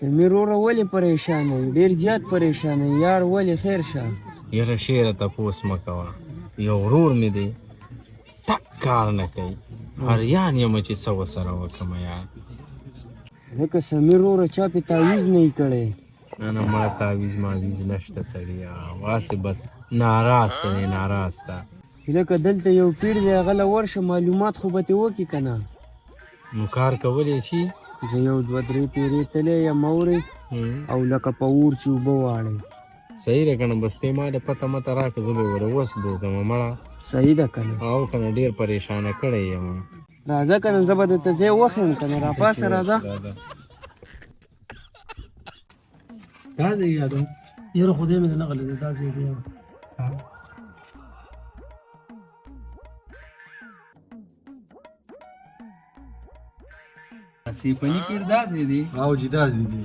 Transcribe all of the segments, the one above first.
سمیر وروره ولې پریشانه یې؟ ډېر زیات پریشانه یې. یار ولې خیر شه؟ یاره شعره تپوس مه کوه. یو ورور مې دی ټک کار نه کوي. حیران یم چې څه ورسره وکړمه یار. لکه سمیر وروره چا پې تعویض نه یې کړی؟ نه نه مړه تعویض ماویض نشته سړیه. واسې بس ناراسته دی ناراسته. لکه دلته یو پیر دی هغه له ورشه معلومات خو به ترې وکړي که نه؟ نو کار کولی شي؟ زه یو دوه درې پیرې تللی یم اورې او لکه په اور چې اوبه واړئ. صحیح ده که نه؟ بس تی ما د پته مته راکړه زه به یې ور وسبوځمه مړه. صحیح ده که نه؟ او که نه ډېر پریشانه کړی یم. راځه که نه زه به درته ځای وښیم که نه. راپاسه راځه. دا ځای یادو یاره خدای مې نه غلی دی دا ځای دی. سیپني کې دا ځای دی؟ او چې دا ځای دی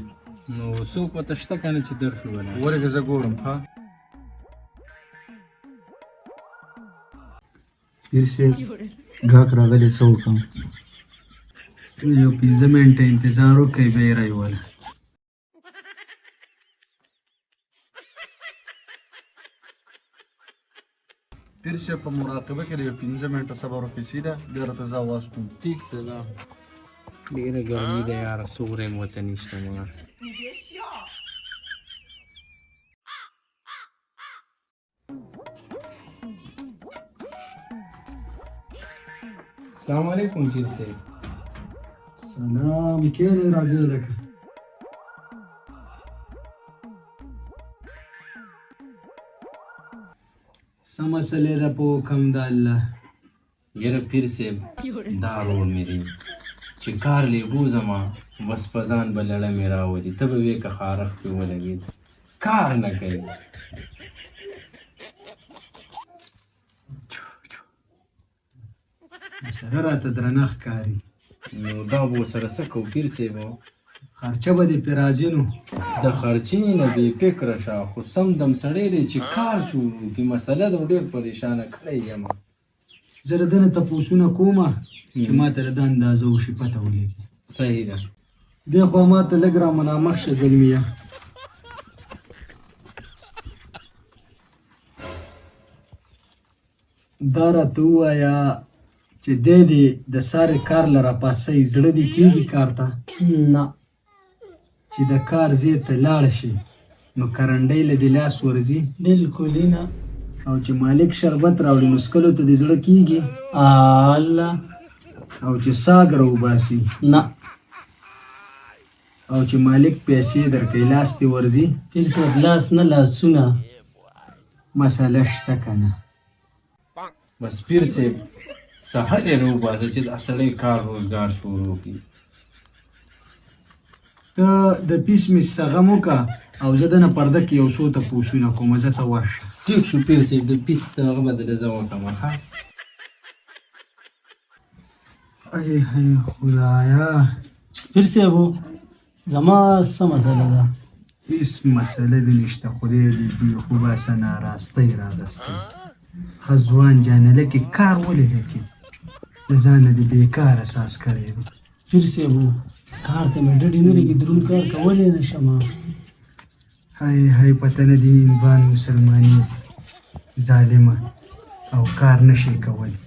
نو څوک ورته شته که نه چې درشو ولا؟ ورګه زه ګورم. ښه پیر صاحب ګاک راغلی څه وکړم؟ یو 15 منټه انتظار وکړئ به یې رایوله. پیر صاحب په مراقبه کې د یو 15 منټه صبر وکړئ. سیده بیا راته زه اواز کوم. ټیک ده دا ډېره ګرمي ده یاره سوری مې ورته نشته مګر. السلام علیکم پیر صاحب. سلام کینې راځه لکه څه مسلې ده په حکم د الله. یاره پیر صاحب دا رور مې دی چې کار لیبو زما بس په ځان به لړه مې راولي. ته به وې که خارښ پې ولګېد کار نه کوي. مسله راته درنه ښکاري. نو دا به ورسره څه کوو پیر صاحب؟ خرچه به دې پرې راځي نو. د خرچې نه بې فکره شه خو سم دم سړی دی چې کار شروع کړي. مسله ده ډېر پریشانه کړی یم. زه د ده نه تپوسونه کومه چې ما ته د ده اندازه وشي پته ولګي. صحیح ده. دې خوا ما ته لږ را منامخ شه زلمیه. دا راته ووایه چې دی دې د سارې کار له راپاسئ زړه دې کېږي کار ته؟ نه. چې د کار ځای ته لاړ شي نو کرنډۍ له دې لاس ورځي؟ بلکل نه. او چې مالک شربت راوړي نو څکلو ته دې زړه کېږي؟ الله. او چې ساګ راوباسي؟ نه. او چې مالک پیسې درکوي لاس دې ورځي؟ پیر صاحب لاس نه لاسونه. مسله شته که نه؟ بس پیر صاحب سهار یې راوباسه چې دا سړی کار روزګار شروع کړي. ته د پیس میس سغم وکړه او زه دنه پرده کې یو څو تپوسونه کوم. زه ته ورشه. ټیک شو پیر صاحب د پیس هغه بدله زه وکړم. ښه ای های خدایا. پیر صاحب زما څه مسله ده؟ هېڅ مسله دې نشته. خدای دې بېخو باسه ناراستۍ رادستی. ښه ځوان جانله کې کار ولې نه کوي؟ د ځانه دې بېکار اساس کړی دی. پیر صاحب کار ته مې ډډې نه لګي. دروند کار کولی نه شم. های های پته نه دي انبان مسلماني ظالمه او کار نشي کولی.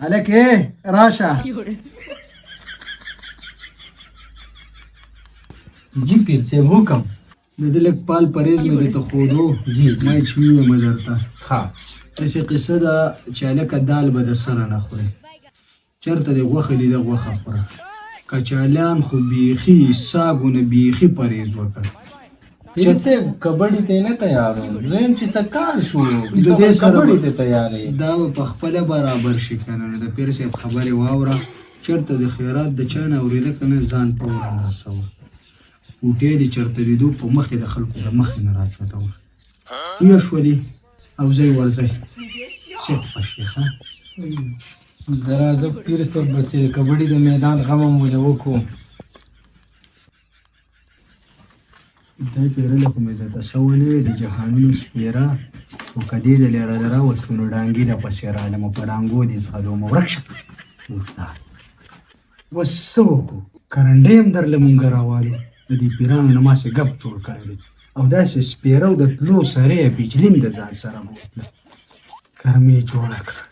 هلکې راشه. جی پیر صاحب حکم. د دې لږ پال پرهیز مې درته ښودو. جی جی ما یې چې ووایم درته. ښه داسې قصه ده چې هلکه دال به د سره نه خورې. چېرته دې غوښه لیده غوښه خوره. کچالیان خو بیخي ساګونه بیخي پرهیز وکړ. پیر صاحب کبډي ته نه تیار وم. زه یم چې څه کار شروع کړي د ته دې به سره کبډي به- ته تیار یې. دا به په خپله برابر شي که نه. نو د پیر صاحب خبرې واوره. چېرته د خیرات د چا نه اورېده که نه ځان په ور رسوه. کوټې دې چېرته لیدو په مخې د خلکو د مخې نه راچوتوه. ویې شولې او ځئ ورځئ سیټ په شي. ښه راځه پیر صاحب بس چې کبډي د میدان غم هم ولې وکړو. دا پیرله خو مې درته څه ونه وې د جهانونو سپېره خو که دې ځلې راله راوستو نو ډانګي د پسې رالمه په ډانګو دې ځغلومه. ورک شه. اوس څه وکړو؟ کرنډۍ هم درله مونږ راوالو. د دې پیرانو نه ماسې ګپ جوړ کړی دی او داسې سپېره او د تلو سره یې بجلي هم د ځان سره بوتله کرمې جوړه کړه